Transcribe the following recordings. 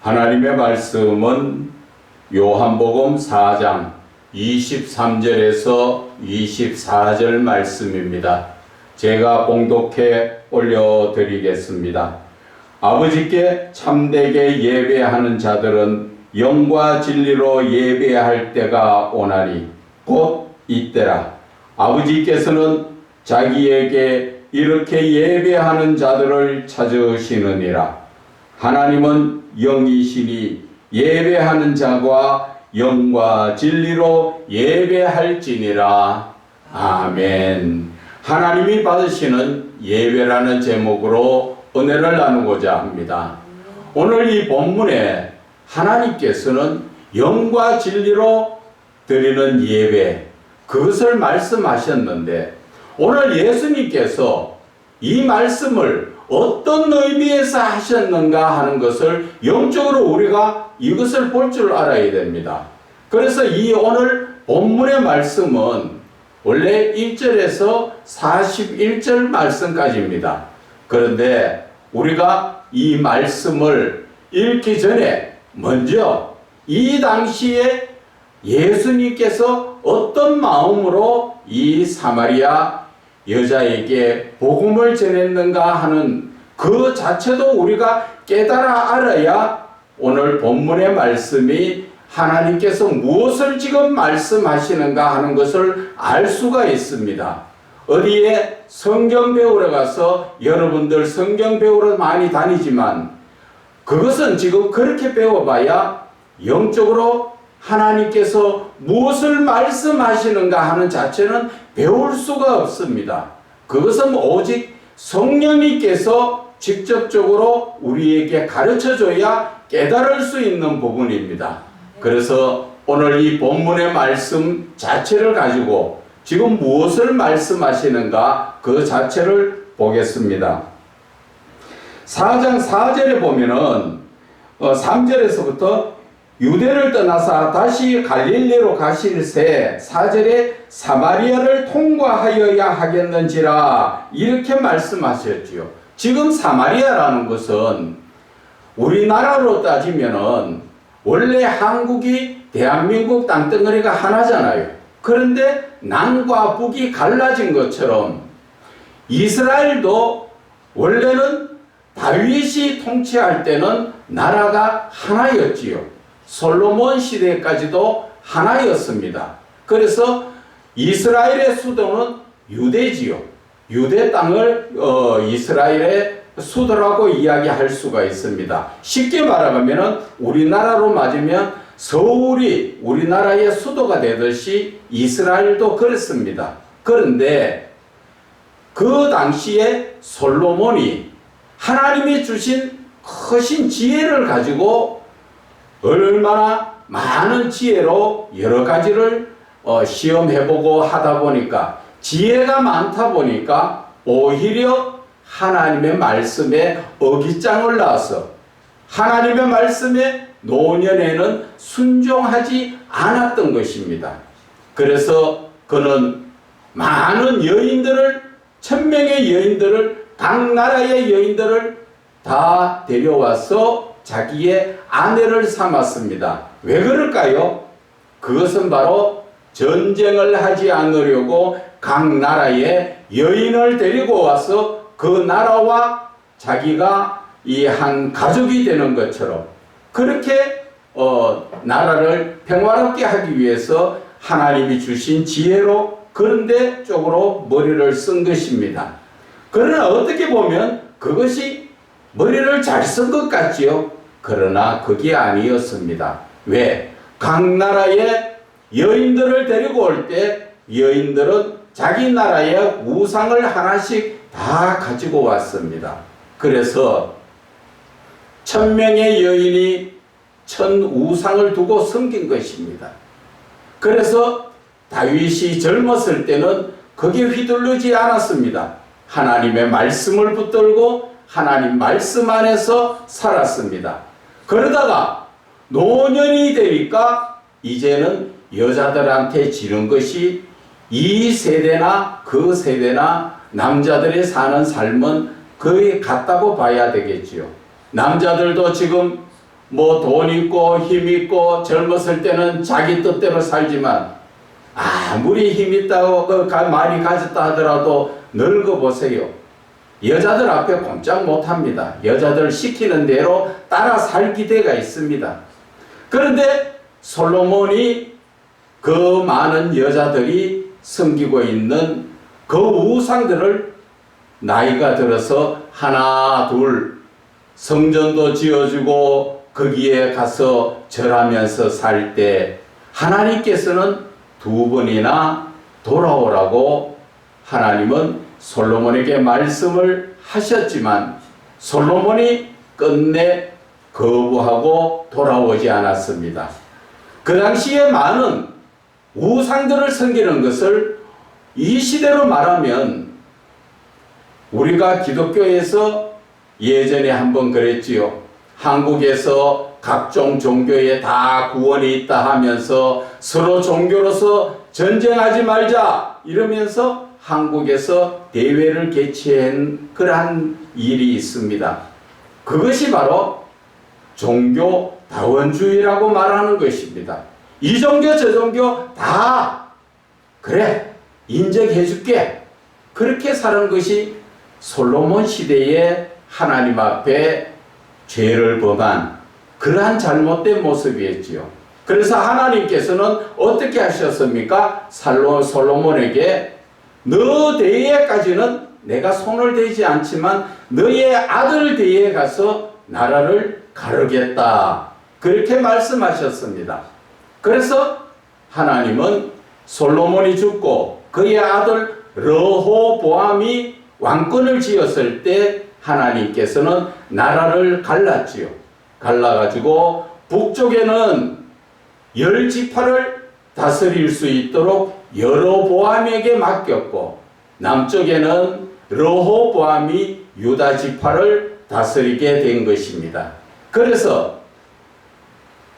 하나님의 말씀은 요한복음 4장 23절에서 24절 말씀입니다. 제가 봉독해 올려드리겠습니다. 아버지께 참되게 예배하는 자들은 영과 진리로 예배할 때가 오나니 곧 이때라. 아버지께서는 자기에게 이렇게 예배하는 자들을 찾으시느니라. 하나님은 영이시니 예배하는 자가 영과 진리로 예배할지니라. 아멘. 하나님이 받으시는 예배라는 제목으로 은혜를 나누고자 합니다. 오늘 이 본문에 하나님께서는 영과 진리로 드리는 예배, 그것을 말씀하셨는데 오늘 예수님께서 이 말씀을 어떤 의미에서 하셨는가 하는 것을 영적으로 우리가 이것을 볼 줄 알아야 됩니다. 그래서 이 오늘 본문의 말씀은 원래 1절에서 41절 말씀까지입니다. 그런데 우리가 이 말씀을 읽기 전에 먼저 이 당시에 예수님께서 어떤 마음으로 이 사마리아 여자에게 복음을 전했는가 하는 그 자체도 우리가 깨달아 알아야 오늘 본문의 말씀이 하나님께서 무엇을 지금 말씀하시는가 하는 것을 알 수가 있습니다. 어디에 성경 배우러 가서 여러분들 성경 배우러 많이 다니지만 그것은 지금 그렇게 배워봐야 영적으로 하나님께서 무엇을 말씀하시는가 하는 자체는 배울 수가 없습니다. 그것은 오직 성령님께서 직접적으로 우리에게 가르쳐줘야 깨달을 수 있는 부분입니다. 그래서 오늘 이 본문의 말씀 자체를 가지고 지금 무엇을 말씀하시는가 그 자체를 보겠습니다. 4장 4절에 보면은 3절에서부터 유대를 떠나서 다시 갈릴리로 가실새 4절에 사마리아를 통과하여야 하겠는지라 이렇게 말씀하셨지요. 지금 사마리아라는 것은 우리나라로 따지면은 원래 한국이 대한민국 땅덩어리가 하나잖아요. 그런데 남과 북이 갈라진 것처럼 이스라엘도 원래는 다윗이 통치할 때는 나라가 하나였지요. 솔로몬 시대까지도 하나였습니다. 그래서 이스라엘의 수도는 유대지요. 유대 땅을 이스라엘의 수도라고 이야기할 수가 있습니다. 쉽게 말하면 우리나라로 맞으면 서울이 우리나라의 수도가 되듯이 이스라엘도 그렇습니다. 그런데 그 당시에 솔로몬이 하나님이 주신 크신 지혜를 가지고 얼마나 많은 지혜로 여러 가지를 시험해보고 하다 보니까 지혜가 많다 보니까 오히려 하나님의 말씀에 어깃장을 놔서 하나님의 말씀에 노년에는 순종하지 않았던 것입니다. 그래서 그는 많은 여인들을 1000명의 여인들을 각 나라의 여인들을 다 데려와서 자기의 아내를 삼았습니다. 왜 그럴까요? 그것은 바로 전쟁을 하지 않으려고 각 나라의 여인을 데리고 와서 그 나라와 자기가 이 한 가족이 되는 것처럼 그렇게 나라를 평화롭게 하기 위해서 하나님이 주신 지혜로 그런데 쪽으로 머리를 쓴 것입니다. 그러나 어떻게 보면 그것이 머리를 잘 쓴 것 같지요. 그러나 그게 아니었습니다. 왜? 각 나라의 여인들을 데리고 올 때 여인들은 자기 나라의 우상을 하나씩 다 가지고 왔습니다. 그래서 1000명의 여인이 1000 우상을 두고 섬긴 것입니다. 그래서 다윗이 젊었을 때는 거기에 휘둘르지 않았습니다. 하나님의 말씀을 붙들고 하나님 말씀 안에서 살았습니다. 그러다가 노년이 되니까 이제는 여자들한테 지는 것이 이 세대나 그 세대나 남자들이 사는 삶은 거의 같다고 봐야 되겠지요. 남자들도 지금 뭐 돈 있고 힘 있고 젊었을 때는 자기 뜻대로 살지만 아무리 힘 있다고 많이 가졌다 하더라도 늙어보세요. 여자들 앞에 꼼짝 못합니다. 여자들 시키는 대로 따라 살 기대가 있습니다. 그런데 솔로몬이 그 많은 여자들이 섬기고 있는 그 우상들을 나이가 들어서 하나 둘 성전도 지어주고 거기에 가서 절하면서 살 때 하나님께서는 2번이나 돌아오라고 하나님은 솔로몬에게 말씀을 하셨지만 솔로몬이 끝내 거부하고 돌아오지 않았습니다. 그 당시에 많은 우상들을 섬기는 것을 이 시대로 말하면 우리가 기독교에서 예전에 한번 그랬지요. 한국에서 각종 종교에 다 구원이 있다 하면서 서로 종교로서 전쟁하지 말자 이러면서 한국에서 대회를 개최한 그러한 일이 있습니다. 그것이 바로 종교 다원주의라고 말하는 것입니다. 이 종교 저 종교 다 그래 인정해 줄게 그렇게 사는 것이 솔로몬 시대에 하나님 앞에 죄를 범한 그러한 잘못된 모습이었지요. 그래서 하나님께서는 어떻게 하셨습니까? 솔로몬에게 너 대에까지는 내가 손을 대지 않지만 너의 아들 대에 가서 나라를 가르겠다. 그렇게 말씀하셨습니다. 그래서 하나님은 솔로몬이 죽고 그의 아들 르호보암이 왕권을 지었을 때 하나님께서는 나라를 갈랐지요. 갈라가지고 북쪽에는 10지파를 다스릴 수 있도록 여로보암에게 맡겼고 남쪽에는 르호보암이 유다 지파를 다스리게 된 것입니다. 그래서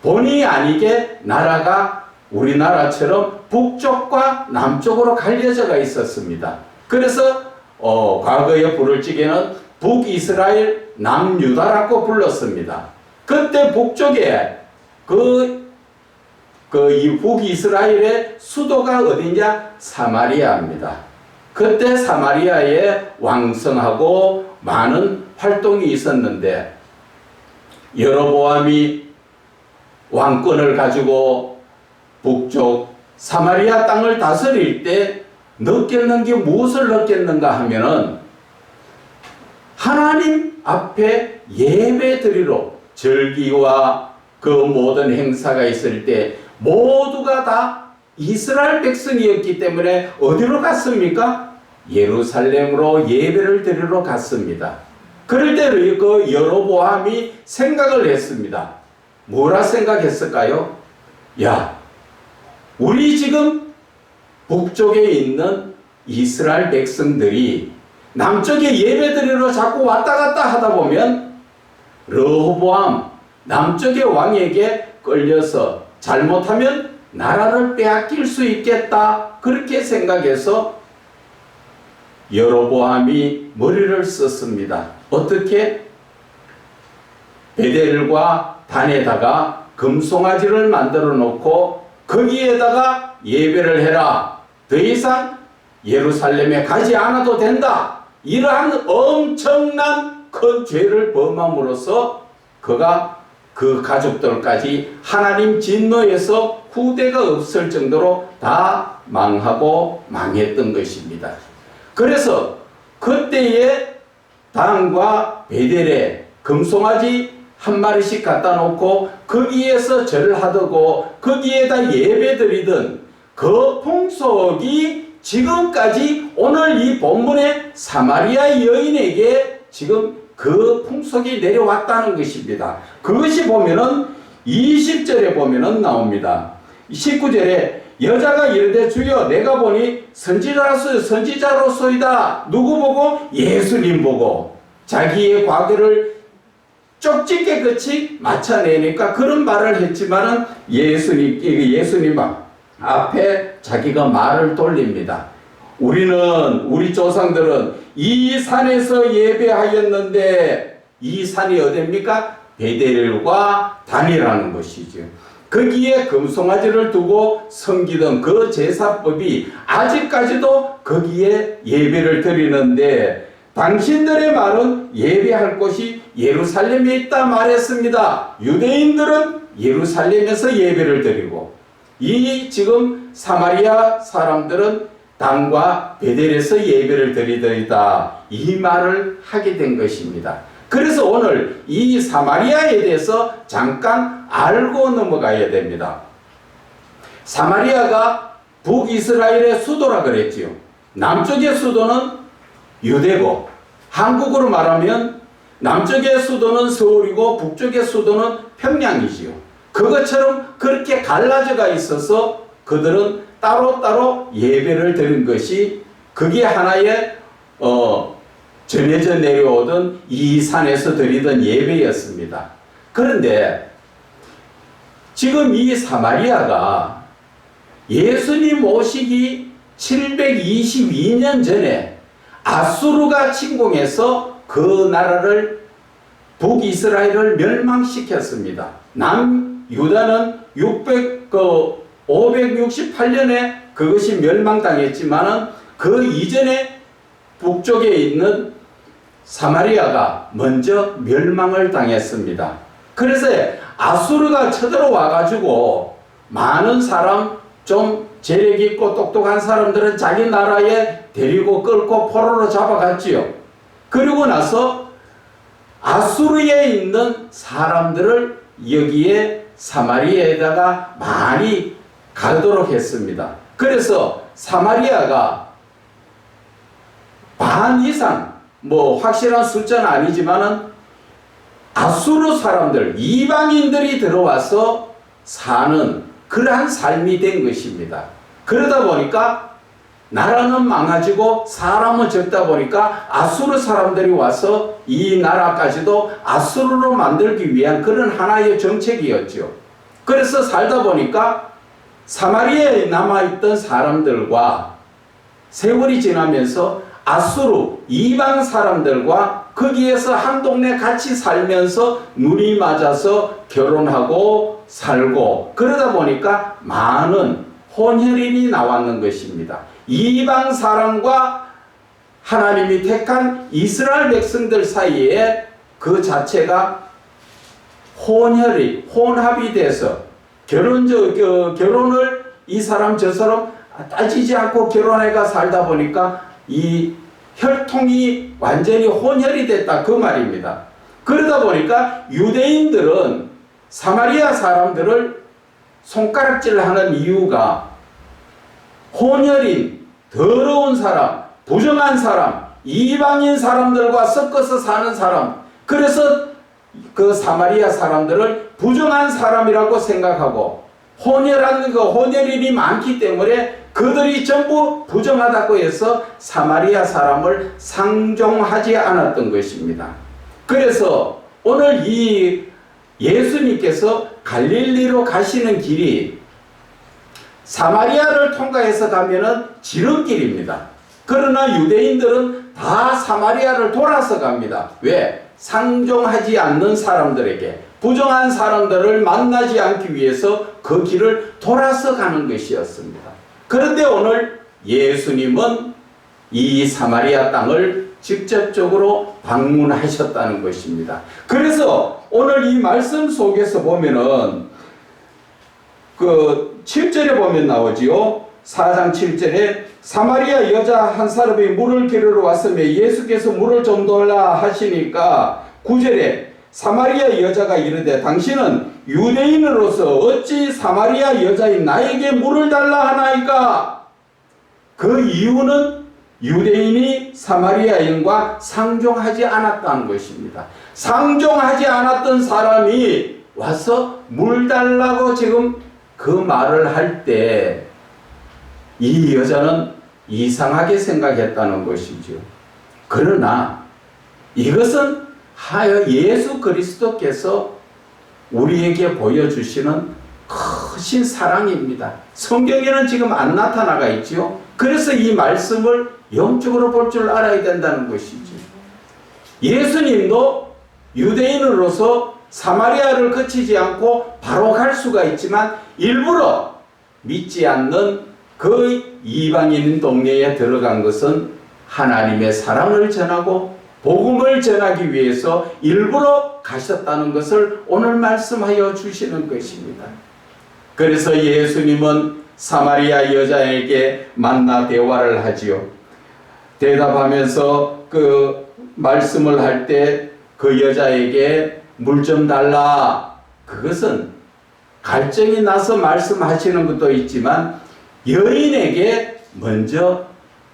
본의 아니게 나라가 우리나라처럼 북쪽과 남쪽으로 갈려져가 있었습니다. 그래서 과거에 부를 적에는 북이스라엘 남유다라고 불렀습니다. 그때 북쪽에 이 북이스라엘의 수도가 어디냐? 사마리아입니다. 그때 사마리아에 왕성하고 많은 활동이 있었는데 여로보암이 왕권을 가지고 북쪽 사마리아 땅을 다스릴 때 느꼈는 게 무엇을 느꼈는가 하면은 하나님 앞에 예배 드리러 절기와 그 모든 행사가 있을 때 모두가 다 이스라엘 백성이었기 때문에 어디로 갔습니까? 예루살렘으로 예배를 드리러 갔습니다. 그럴 때 그 여로보암이 생각을 했습니다. 뭐라 생각했을까요? 야, 우리 지금 북쪽에 있는 이스라엘 백성들이 남쪽에 예배드리러 자꾸 왔다 갔다 하다 보면 르호보암 남쪽의 왕에게 끌려서 잘못하면 나라를 빼앗길 수 있겠다 그렇게 생각해서 여로보암이 머리를 썼습니다. 어떻게? 베델과 단에다가 금송아지를 만들어 놓고 거기에다가 예배를 해라. 더 이상 예루살렘에 가지 않아도 된다. 이러한 엄청난 큰 죄를 범함으로써 그가 그 가족들까지 하나님 진노에서 후대가 없을 정도로 다 망하고 망했던 것입니다. 그래서 그때에 단과 베델에 금송아지 한 마리씩 갖다 놓고 거기에서 절을 하고 거기에다 예배드리던 그 풍속이 지금까지 오늘 이 본문의 사마리아 여인에게 지금 그 풍속이 내려왔다는 것입니다. 그것이 보면은 20절에 보면은 나옵니다. 19절에 여자가 이르되 주여 내가 보니 선지자로소이다. 누구 보고? 예수님 보고. 자기의 과거를 쪽지 깨끗이 맞춰내니까 그런 말을 했지만은 예수님 앞에 자기가 말을 돌립니다. 우리 조상들은 이 산에서 예배하였는데 이 산이 어디입니까? 베델과 단이라는 것이죠. 거기에 금송아지를 두고 섬기던 그 제사법이 아직까지도 거기에 예배를 드리는데, 당신들의 말은 예배할 곳이 예루살렘에 있다 말했습니다. 유대인들은 예루살렘에서 예배를 드리고, 이 지금 사마리아 사람들은 단과 베델에서 예배를 드리더이다, 이 말을 하게 된 것입니다. 그래서 오늘 이 사마리아에 대해서 잠깐 알고 넘어가야 됩니다. 사마리아가 북이스라엘의 수도라 그랬지요. 남쪽의 수도는 유대고, 한국으로 말하면 남쪽의 수도는 서울이고 북쪽의 수도는 평양이지요. 그것처럼 그렇게 갈라져가 있어서 그들은 따로따로 예배를 드린 것이, 그게 하나의 전해져 내려오던 이 산에서 드리던 예배였습니다. 그런데 지금 이 사마리아가 예수님 오시기 722년 전에 아수르가 침공해서 그 나라를, 북이스라엘을 멸망시켰습니다. 남유다는 568년에 그것이 멸망당했지만은 그 이전에 북쪽에 있는 사마리아가 먼저 멸망을 당했습니다. 그래서 아수르가 쳐들어와 가지고 많은 사람, 좀 재력 있고 똑똑한 사람들은 자기 나라에 데리고 끌고 포로로 잡아갔지요. 그리고 나서 아수르에 있는 사람들을 여기에 사마리아에다가 많이 가도록 했습니다. 그래서 사마리아가 반 이상, 확실한 숫자는 아니지만은 아수르 사람들, 이방인들이 들어와서 사는 그러한 삶이 된 것입니다. 그러다 보니까 나라는 망가지고 사람은 적다 보니까 아수르 사람들이 와서 이 나라까지도 아수르로 만들기 위한 그런 하나의 정책이었죠. 그래서 살다 보니까 사마리아에 남아있던 사람들과 세월이 지나면서 아수르 이방 사람들과 거기에서 한 동네 같이 살면서 눈이 맞아서 결혼하고 살고, 그러다 보니까 많은 혼혈인이 나왔는 것입니다. 이방 사람과 하나님이 택한 이스라엘 백성들 사이에 그 자체가 혼합이 돼서 결혼을 이 사람 저 사람 따지지 않고 결혼해가 살다 보니까 이 혈통이 완전히 혼혈이 됐다, 그 말입니다. 그러다 보니까 유대인들은 사마리아 사람들을 손가락질하는 이유가 혼혈인, 더러운 사람, 부정한 사람, 이방인 사람들과 섞어서 사는 사람, 그래서 그 사마리아 사람들을 부정한 사람이라고 생각하고, 혼혈인이 많기 때문에 그들이 전부 부정하다고 해서 사마리아 사람을 상종하지 않았던 것입니다. 그래서 오늘 이 예수님께서 갈릴리로 가시는 길이 사마리아를 통과해서 가면은 지름길입니다. 그러나 유대인들은 다 사마리아를 돌아서 갑니다. 왜? 상종하지 않는 사람들에게, 부정한 사람들을 만나지 않기 위해서 그 길을 돌아서 가는 것이었습니다. 그런데 오늘 예수님은 이 사마리아 땅을 직접적으로 방문하셨다는 것입니다. 그래서 오늘 이 말씀 속에서 보면은 그 7절에 보면 나오지요. 4장 7절에 사마리아 여자 한 사람이 물을 기르러 왔으며 예수께서 물을 좀 달라 하시니까 9절에 사마리아 여자가 이르되 당신은 유대인으로서 어찌 사마리아 여자인 나에게 물을 달라 하나이까? 그 이유는 유대인이 사마리아인과 상종하지 않았다는 것입니다. 상종하지 않았던 사람이 와서 물 달라고 지금 그 말을 할 때 이 여자는 이상하게 생각했다는 것이죠. 그러나 이것은 하여 예수 그리스도께서 우리에게 보여주시는 크신 사랑입니다. 성경에는 지금 안 나타나가 있지요. 그래서 이 말씀을 영적으로 볼 줄 알아야 된다는 것이지. 예수님도 유대인으로서 사마리아를 거치지 않고 바로 갈 수가 있지만 일부러 믿지 않는 그 이방인 동네에 들어간 것은 하나님의 사랑을 전하고 복음을 전하기 위해서 일부러 가셨다는 것을 오늘 말씀하여 주시는 것입니다. 그래서 예수님은 사마리아 여자에게 만나 대화를 하지요. 대답하면서 그 말씀을 할 때 그 여자에게 물 좀 달라. 그것은 갈증이 나서 말씀하시는 것도 있지만 여인에게 먼저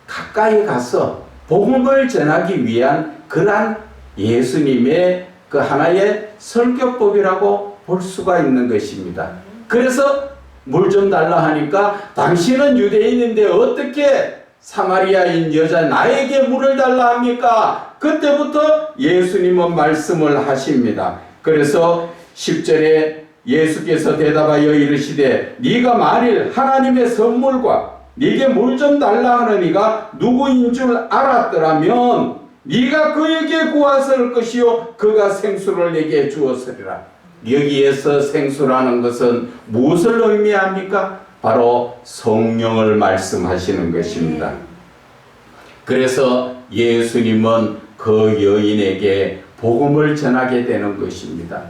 가까이 가서 복음을 전하기 위한 그러한 예수님의 그 하나의 설교법이라고 볼 수가 있는 것입니다. 그래서 물 좀 달라 하니까 당신은 유대인인데 어떻게 사마리아인 여자 나에게 물을 달라 합니까? 그때부터 예수님은 말씀을 하십니다. 그래서 10절에 예수께서 대답하여 이르시되 네가 만일 하나님의 선물과 네게 물 좀 달라 하는 이가 누구인 줄 알았더라면 네가 그에게 구하실 것이요 그가 생수를 내게 주었으리라. 여기에서 생수라는 것은 무엇을 의미합니까? 바로 성령을 말씀하시는 것입니다. 그래서 예수님은 그 여인에게 복음을 전하게 되는 것입니다.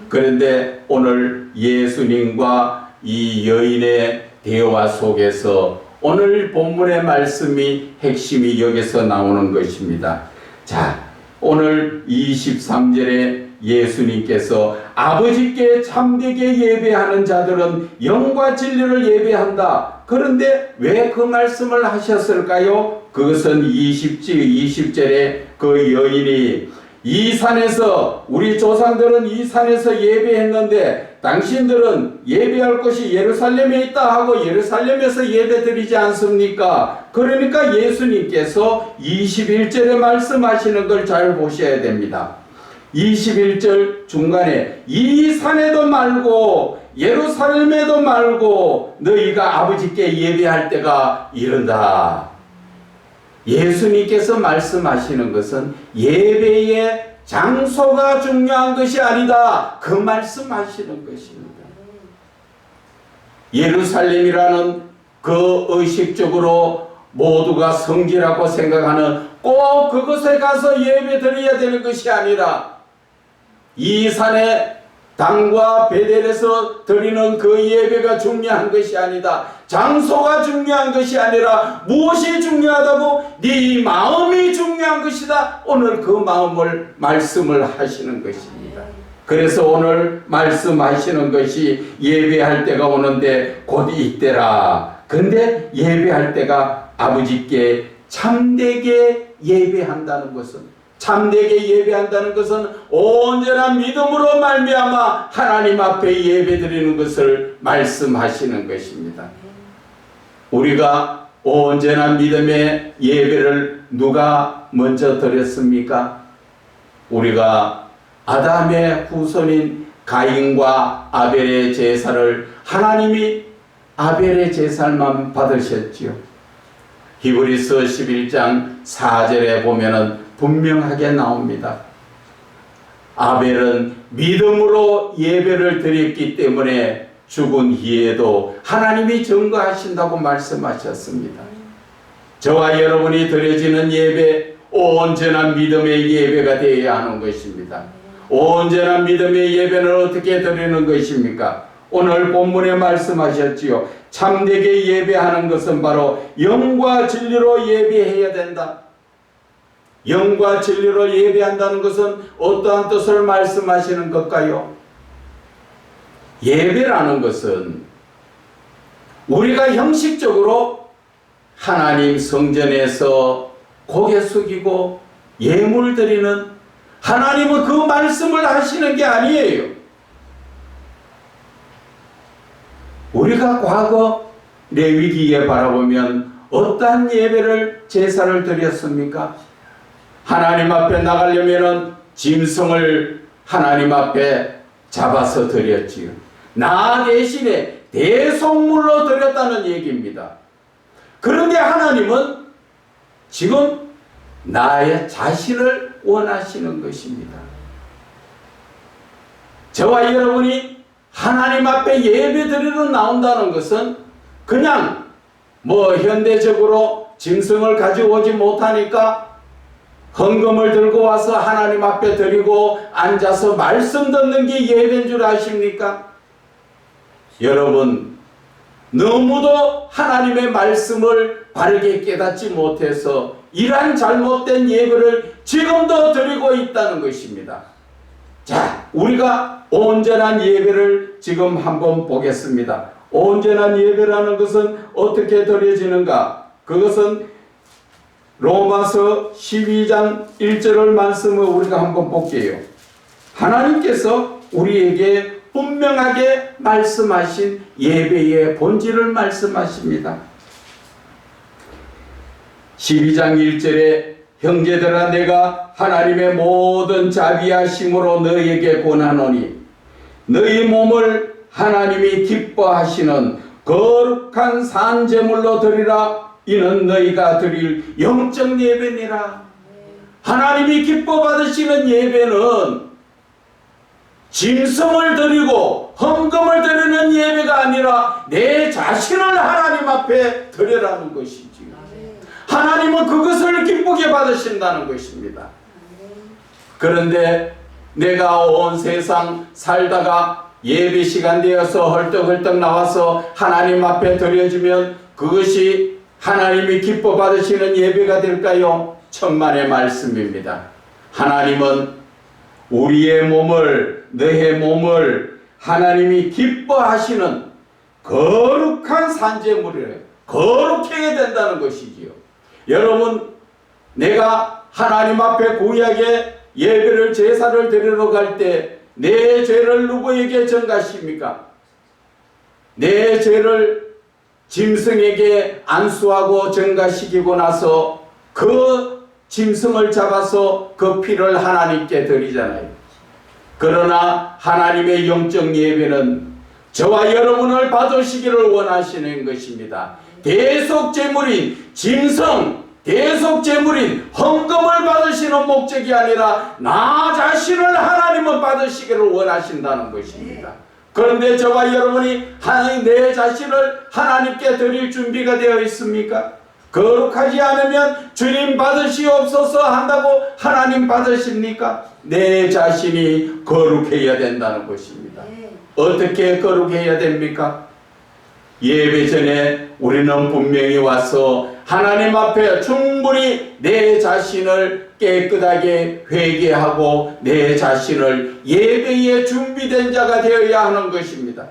그런데 오늘 예수님과 이 여인의 대화 속에서 오늘 본문의 말씀이 핵심이 여기서 나오는 것입니다. 자, 오늘 23절에 예수님께서 아버지께 참되게 예배하는 자들은 영과 진리를 예배한다. 그런데 왜 그 말씀을 하셨을까요? 그것은 20절에 그 여인이 이 산에서 우리 조상들은 이 산에서 예배했는데 당신들은 예배할 곳이 예루살렘에 있다 하고 예루살렘에서 예배드리지 않습니까? 그러니까 예수님께서 21절에 말씀하시는 걸 잘 보셔야 됩니다. 21절 중간에 이 산에도 말고 예루살렘에도 말고 너희가 아버지께 예배할 때가 이른다. 예수님께서 말씀하시는 것은 예배의 장소가 중요한 것이 아니다. 그 말씀하시는 것입니다. 예루살렘이라는 그 의식적으로 모두가 성지라고 생각하는 꼭 그곳에 가서 예배 드려야 되는 것이 아니라 이 산에 당과 베델에서 드리는 그 예배가 중요한 것이 아니다. 장소가 중요한 것이 아니라 무엇이 중요하다고? 네 마음이 중요한 것이다. 오늘 그 마음을 말씀을 하시는 것입니다. 그래서 오늘 말씀하시는 것이 예배할 때가 오는데 곧 이때라. 근데 예배할 때가 아버지께 참되게 예배한다는 것은 참되게 예배한다는 것은 온전한 믿음으로 말미암아 하나님 앞에 예배드리는 것을 말씀하시는 것입니다. 우리가 온전한 믿음의 예배를 누가 먼저 드렸습니까? 우리가 아담의 후손인 가인과 아벨의 제사를 하나님이 아벨의 제사만 받으셨지요. 히브리서 11장 4절에 보면은 분명하게 나옵니다. 아벨은 믿음으로 예배를 드렸기 때문에 죽은 후에도 하나님이 증거하신다고 말씀하셨습니다. 저와 여러분이 드려지는 예배, 온전한 믿음의 예배가 되어야 하는 것입니다. 온전한 믿음의 예배는 어떻게 드리는 것입니까? 오늘 본문에 말씀하셨지요. 참되게 예배하는 것은 바로 영과 진리로 예배해야 된다. 영과 진리로 예배한다는 것은 어떠한 뜻을 말씀하시는 것일까요? 예배라는 것은 우리가 형식적으로 하나님 성전에서 고개 숙이고 예물 드리는, 하나님은 그 말씀을 하시는 게 아니에요. 우리가 과거 레위기에 바라보면 어떠한 예배를 제사를 드렸습니까? 하나님 앞에 나가려면 짐승을 하나님 앞에 잡아서 드렸지요. 나 대신에 대속물로 드렸다는 얘기입니다. 그런데 하나님은 지금 나의 자신을 원하시는 것입니다. 저와 여러분이 하나님 앞에 예배 드리러 나온다는 것은 그냥 뭐 현대적으로 짐승을 가지고 오지 못하니까 헌금을 들고 와서 하나님 앞에 드리고 앉아서 말씀 듣는 게 예배인 줄 아십니까? 여러분, 너무도 하나님의 말씀을 바르게 깨닫지 못해서 이러한 잘못된 예배를 지금도 드리고 있다는 것입니다. 자, 우리가 온전한 예배를 지금 한번 보겠습니다. 온전한 예배라는 것은 어떻게 드려지는가? 그것은 로마서 12장 1절을 말씀을 우리가 한번 볼게요. 하나님께서 우리에게 분명하게 말씀하신 예배의 본질을 말씀하십니다. 12장 1절에 형제들아 내가 하나님의 모든 자비하심으로 너희에게 권하노니 너희 몸을 하나님이 기뻐하시는 거룩한 산제물로 드리라. 이는 너희가 드릴 영적 예배니라. 하나님이 기뻐 받으시는 예배는 짐승을 드리고 헌금을 드리는 예배가 아니라 내 자신을 하나님 앞에 드리라는 것이지. 하나님은 그것을 기쁘게 받으신다는 것입니다. 그런데 내가 온 세상 살다가 예배 시간 되어서 헐떡헐떡 나와서 하나님 앞에 드려지면 그것이 하나님이 기뻐 받으시는 예배가 될까요? 천만의 말씀입니다. 하나님은 우리의 몸을, 너의 몸을 하나님이 기뻐하시는 거룩한 산제물이래요. 거룩해야 된다는 것이지요. 여러분, 내가 하나님 앞에 구약의 예배를 제사를 드리러 갈 때 내 죄를 누구에게 전가십니까? 내 죄를 짐승에게 안수하고 전가시키고 나서 그 짐승을 잡아서 그 피를 하나님께 드리잖아요. 그러나 하나님의 영적 예배는 저와 여러분을 받으시기를 원하시는 것입니다. 대속제물인 짐승, 대속제물인 헌금을 받으시는 목적이 아니라 나 자신을 하나님은 받으시기를 원하신다는 것입니다. 그런데 저와 여러분이 내 자신을 하나님께 드릴 준비가 되어 있습니까? 거룩하지 않으면 주님 받으시옵소서 한다고 하나님 받으십니까? 내 자신이 거룩해야 된다는 것입니다. 어떻게 거룩해야 됩니까? 예배 전에 우리는 분명히 와서 하나님 앞에 충분히 내 자신을 깨끗하게 회개하고 내 자신을 예배에 준비된 자가 되어야 하는 것입니다.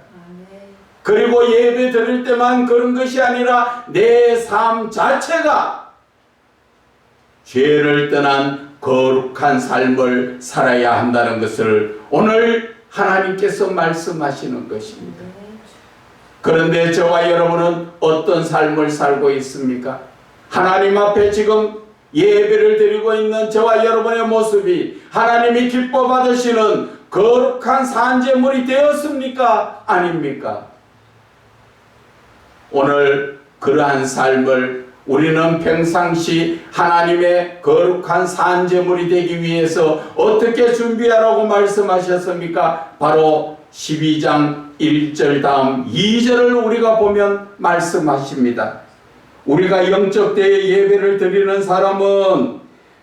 그리고 예배 드릴 때만 그런 것이 아니라 내 삶 자체가 죄를 떠난 거룩한 삶을 살아야 한다는 것을 오늘 하나님께서 말씀하시는 것입니다. 그런데 저와 여러분은 어떤 삶을 살고 있습니까? 하나님 앞에 지금 예배를 드리고 있는 저와 여러분의 모습이 하나님이 기뻐 받으시는 거룩한 산제물이 되었습니까? 아닙니까? 오늘 그러한 삶을 우리는 평상시 하나님의 거룩한 산제물이 되기 위해서 어떻게 준비하라고 말씀하셨습니까? 바로 12장 1절 다음 2절을 우리가 보면 말씀하십니다. 우리가 영적 대의 예배를 드리는 사람은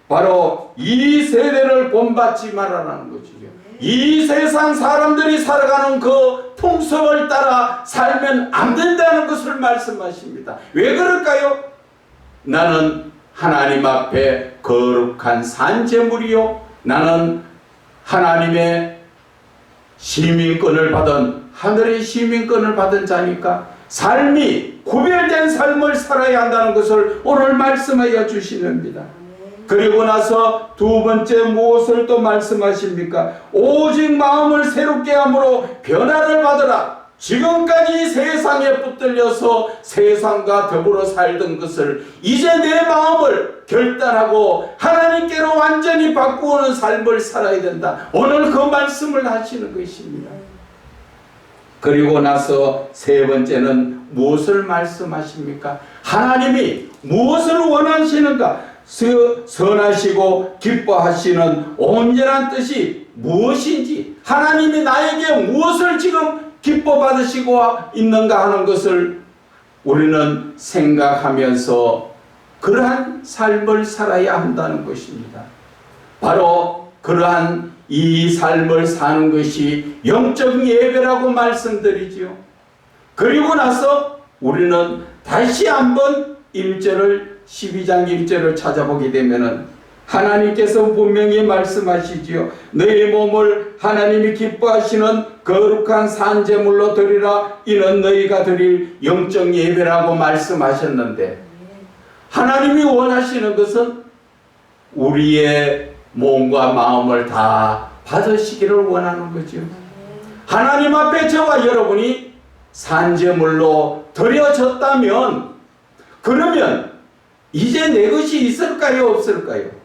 바로 이 세대를 본받지 말아라는 것이죠. 이 세상 사람들이 살아가는 그 풍속을 따라 살면 안 된다는 것을 말씀하십니다. 왜 그럴까요? 나는 하나님 앞에 거룩한 산제물이요, 나는 하나님의 시민권을 받은, 하늘의 시민권을 받은 자니까 삶이 구별된 삶을 살아야 한다는 것을 오늘 말씀하여 주시는입니다. 그리고 나서 두 번째 무엇을 또 말씀하십니까? 오직 마음을 새롭게 함으로 변화를 받으라. 지금까지 세상에 붙들려서 세상과 더불어 살던 것을 이제 내 마음을 결단하고 하나님께로 완전히 바꾸는 삶을 살아야 된다. 오늘 그 말씀을 하시는 것입니다. 그리고 나서 세 번째는 무엇을 말씀하십니까? 하나님이 무엇을 원하시는가? 선하시고 기뻐하시는 온전한 뜻이 무엇인지, 하나님이 나에게 무엇을 지금 기뻐 받으시고 있는가 하는 것을 우리는 생각하면서 그러한 삶을 살아야 한다는 것입니다. 바로 그러한 이 삶을 사는 것이 영적 예배라고 말씀드리지요. 그리고 나서 우리는 다시 한번 12장 1절을 찾아보게 되면은 하나님께서 분명히 말씀하시지요. 너희 몸을 하나님이 기뻐하시는 거룩한 산제물로 드리라. 이는 너희가 드릴 영적 예배라고 말씀하셨는데, 하나님이 원하시는 것은 우리의 몸과 마음을 다 받으시기를 원하는 거죠. 하나님 앞에 저와 여러분이 산제물로 드려졌다면, 그러면 이제 내 것이 있을까요, 없을까요?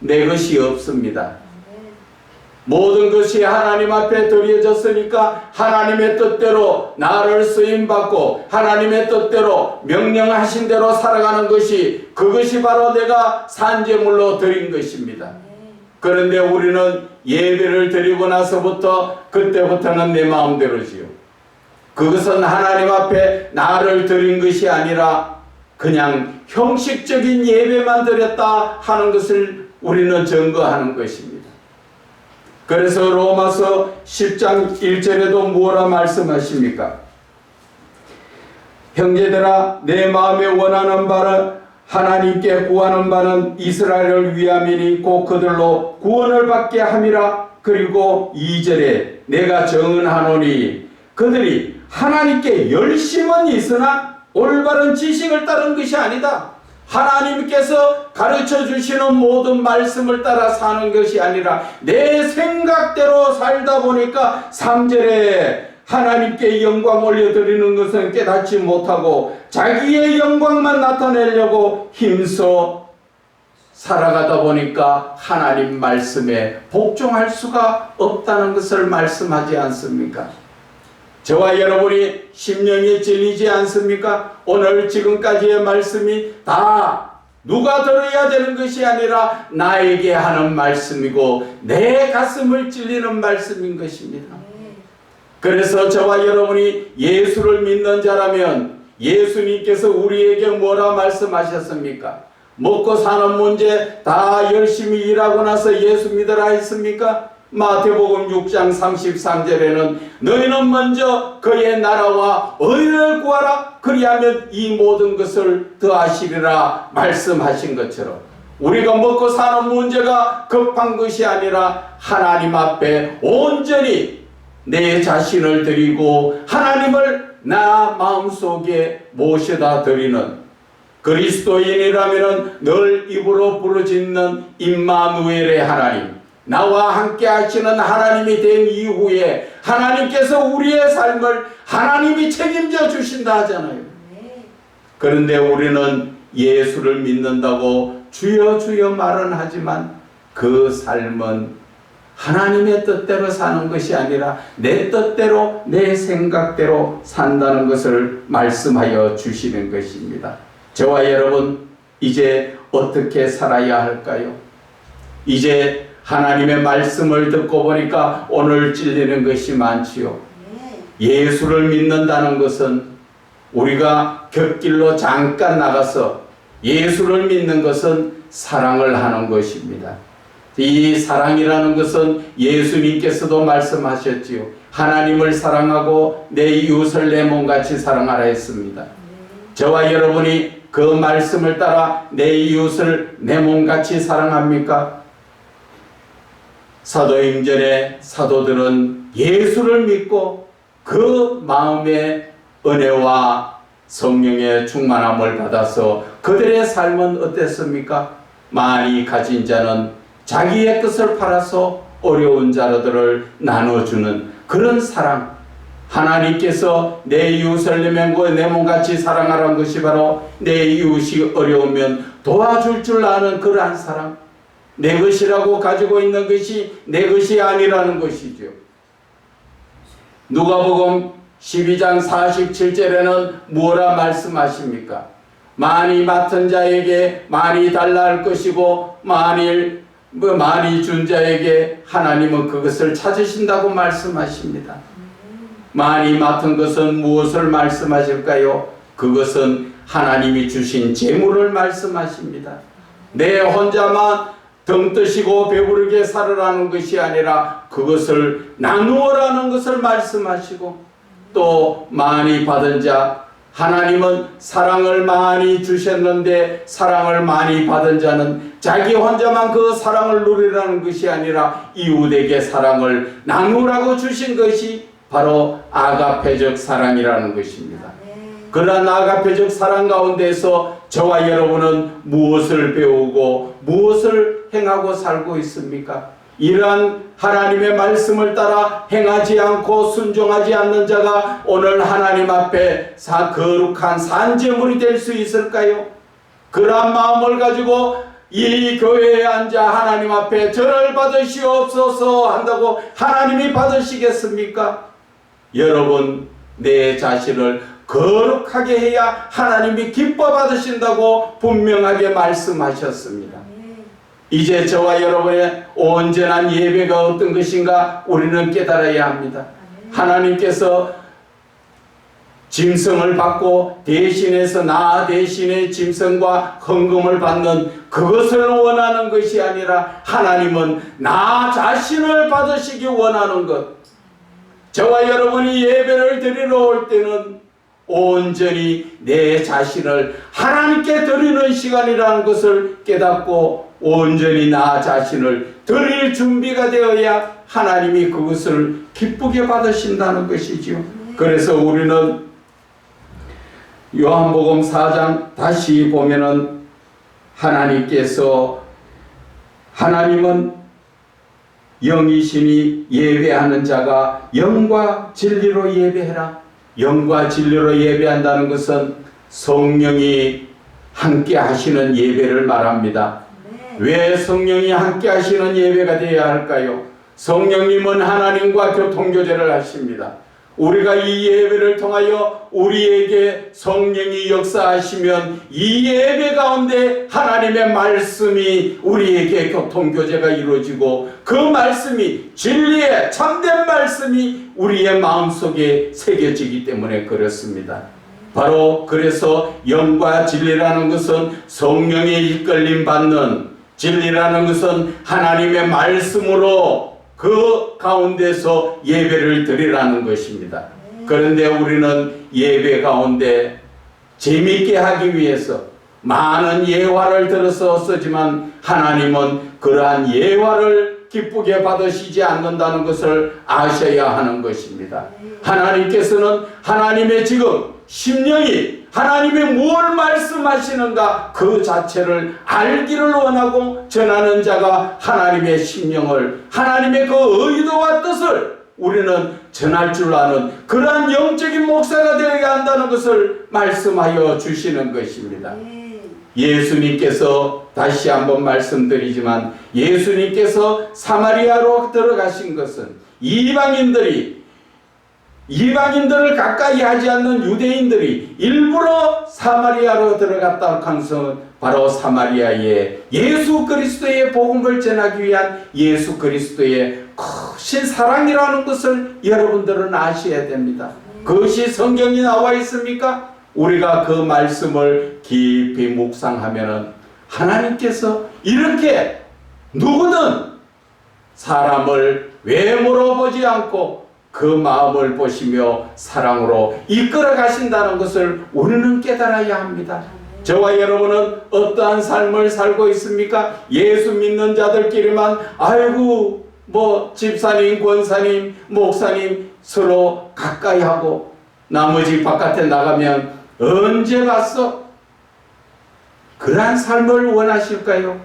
내 것이 없습니다. 모든 것이 하나님 앞에 드려졌으니까 하나님의 뜻대로 나를 쓰임받고 하나님의 뜻대로 명령하신 대로 살아가는 것이, 그것이 바로 내가 산제물로 드린 것입니다. 그런데 우리는 예배를 드리고 나서부터, 그때부터는 내 마음대로지요. 그것은 하나님 앞에 나를 드린 것이 아니라 그냥 형식적인 예배만 드렸다 하는 것을 우리는 증거하는 것입니다. 그래서 로마서 10장 1절에도 뭐라 말씀하십니까? 형제들아, 내 마음에 원하는 바는 하나님께 구하는 바는 이스라엘을 위함이니 곧 그들로 구원을 받게 함이라. 그리고 2절에 내가 정언하노니 그들이 하나님께 열심은 있으나 올바른 지식을 따른 것이 아니다. 하나님께서 가르쳐 주시는 모든 말씀을 따라 사는 것이 아니라 내 생각대로 살다 보니까 3절에 하나님께 영광 올려드리는 것은 깨닫지 못하고 자기의 영광만 나타내려고 힘써 살아가다 보니까 하나님 말씀에 복종할 수가 없다는 것을 말씀하지 않습니까? 저와 여러분이 심령이 찔리지 않습니까? 오늘 지금까지의 말씀이 다 누가 들어야 되는 것이 아니라 나에게 하는 말씀이고 내 가슴을 찔리는 말씀인 것입니다. 그래서 저와 여러분이 예수를 믿는 자라면 예수님께서 우리에게 뭐라 말씀하셨습니까? 먹고 사는 문제 다 열심히 일하고 나서 예수 믿으라 했습니까? 마태복음 6장 33절에는 너희는 먼저 그의 나라와 의를 구하라. 그리하면 이 모든 것을 더하시리라 말씀하신 것처럼 우리가 먹고 사는 문제가 급한 것이 아니라 하나님 앞에 온전히 내 자신을 드리고 하나님을 나 마음속에 모셔다 드리는 그리스도인이라면 늘 입으로 부르짖는 임마누엘의 하나님, 나와 함께 하시는 하나님이 된 이후에 하나님께서 우리의 삶을 하나님이 책임져 주신다 하잖아요. 그런데 우리는 예수를 믿는다고 주여 주여 말은 하지만 그 삶은 하나님의 뜻대로 사는 것이 아니라 내 뜻대로 내 생각대로 산다는 것을 말씀하여 주시는 것입니다. 저와 여러분, 이제 어떻게 살아야 할까요? 이제 하나님의 말씀을 듣고 보니까 오늘 찔리는 것이 많지요. 예수를 믿는다는 것은 우리가 곁길로 잠깐 나가서 예수를 믿는 것은 사랑을 하는 것입니다. 이 사랑이라는 것은 예수님께서도 말씀하셨지요. 하나님을 사랑하고 내 이웃을 내 몸같이 사랑하라 했습니다. 저와 여러분이 그 말씀을 따라 내 이웃을 내 몸같이 사랑합니까? 사도행전의 사도들은 예수를 믿고 그 마음의 은혜와 성령의 충만함을 받아서 그들의 삶은 어땠습니까? 많이 가진 자는 자기의 것을 팔아서 어려운 자들을 나눠주는 그런 사랑, 하나님께서 내 이웃을 내 몸같이 사랑하라는 것이 바로 내 이웃이 어려우면 도와줄 줄 아는 그러한 사랑, 내 것이라고 가지고 있는 것이 내 것이 아니라는 것이죠. 누가복음 12장 47절에는 뭐라 말씀하십니까? 많이 맡은 자에게 많이 달라 할 것이고 많이 준 자에게 하나님은 그것을 찾으신다고 말씀하십니다. 많이 맡은 것은 무엇을 말씀하실까요? 그것은 하나님이 주신 재물을 말씀하십니다. 내 혼자만 등 뜨시고 배부르게 살으라는 것이 아니라 그것을 나누어라는 것을 말씀하시고, 또 많이 받은 자, 하나님은 사랑을 많이 주셨는데 사랑을 많이 받은 자는 자기 혼자만 그 사랑을 누리라는 것이 아니라 이웃에게 사랑을 나누라고 주신 것이 바로 아가페적 사랑이라는 것입니다. 그러한 아가페적 사랑 가운데서 저와 여러분은 무엇을 배우고 무엇을 행하고 살고 있습니까? 이러한 하나님의 말씀을 따라 행하지 않고 순종하지 않는 자가 오늘 하나님 앞에 거룩한 산제물이 될 수 있을까요? 그러한 마음을 가지고 이 교회에 앉아 하나님 앞에 저를 받으시옵소서 한다고 하나님이 받으시겠습니까? 여러분, 내 자신을 거룩하게 해야 하나님이 기뻐 받으신다고 분명하게 말씀하셨습니다. 이제 저와 여러분의 온전한 예배가 어떤 것인가 우리는 깨달아야 합니다. 하나님께서 짐승을 받고 대신해서 나 대신의 짐승과 헌금을 받는 그것을 원하는 것이 아니라 하나님은 나 자신을 받으시기 원하는 것. 저와 여러분이 예배를 드리러 올 때는 온전히 내 자신을 하나님께 드리는 시간이라는 것을 깨닫고 온전히 나 자신을 드릴 준비가 되어야 하나님이 그것을 기쁘게 받으신다는 것이지요. 그래서 우리는 요한복음 4장 다시 보면은 하나님은 영이시니 예배하는 자가 영과 진리로 예배해라. 영과 진리로 예배한다는 것은 성령이 함께 하시는 예배를 말합니다. 왜 성령이 함께 하시는 예배가 되어야 할까요? 성령님은 하나님과 교통교제를 하십니다. 우리가 이 예배를 통하여 우리에게 성령이 역사하시면 이 예배 가운데 하나님의 말씀이 우리에게 교통교제가 이루어지고 그 말씀이 진리의 참된 말씀이 우리의 마음속에 새겨지기 때문에 그렇습니다. 바로 그래서 영과 진리라는 것은 성령의 이끌림 받는, 진리라는 것은 하나님의 말씀으로 그 가운데서 예배를 드리라는 것입니다. 그런데 우리는 예배 가운데 재미있게 하기 위해서 많은 예화를 들어서 쓰지만 하나님은 그러한 예화를 기쁘게 받으시지 않는다는 것을 아셔야 하는 것입니다. 하나님께서는 하나님의 지금 심령이 하나님이 뭘 말씀하시는가 그 자체를 알기를 원하고 전하는 자가 하나님의 심령을, 하나님의 그 의도와 뜻을 우리는 전할 줄 아는 그러한 영적인 목사가 되어야 한다는 것을 말씀하여 주시는 것입니다. 예수님께서 다시 한번 말씀드리지만 예수님께서 사마리아로 들어가신 것은 이방인들을 가까이 하지 않는 유대인들이 일부러 사마리아로 들어갔다고 하는 것은 바로 사마리아에 예수 그리스도의 복음을 전하기 위한 예수 그리스도의 크신 사랑이라는 것을 여러분들은 아셔야 됩니다. 그것이 성경에 나와 있습니까? 우리가 그 말씀을 깊이 묵상하면은 하나님께서 이렇게 누구든 사람을 외모로 보지 않고 그 마음을 보시며 사랑으로 이끌어 가신다는 것을 우리는 깨달아야 합니다. 저와 여러분은 어떠한 삶을 살고 있습니까? 예수 믿는 자들끼리만 아이고 집사님, 권사님, 목사님 서로 가까이 하고 나머지 바깥에 나가면 언제 봤어? 그러한 삶을 원하실까요?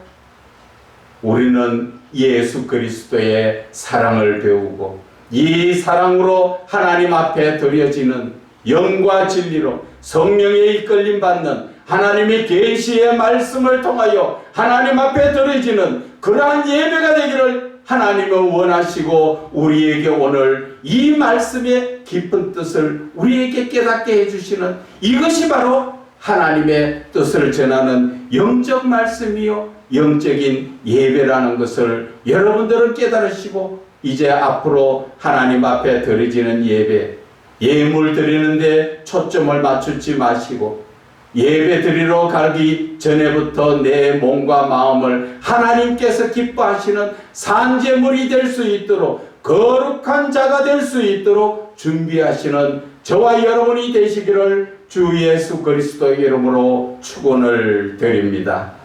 우리는 예수 그리스도의 사랑을 배우고 이 사랑으로 하나님 앞에 드려지는 영과 진리로 성령의 이끌림 받는 하나님의 계시의 말씀을 통하여 하나님 앞에 드려지는 그러한 예배가 되기를 하나님은 원하시고 우리에게 오늘 이 말씀의 깊은 뜻을 우리에게 깨닫게 해주시는 이것이 바로 하나님의 뜻을 전하는 영적 말씀이요 영적인 예배라는 것을 여러분들은 깨달으시고 이제 앞으로 하나님 앞에 드려지는 예배, 예물 드리는데 초점을 맞추지 마시고 예배 드리러 가기 전에부터 내 몸과 마음을 하나님께서 기뻐하시는 산제물이 될 수 있도록 거룩한 자가 될 수 있도록 준비하시는 저와 여러분이 되시기를 주 예수 그리스도의 이름으로 축원을 드립니다.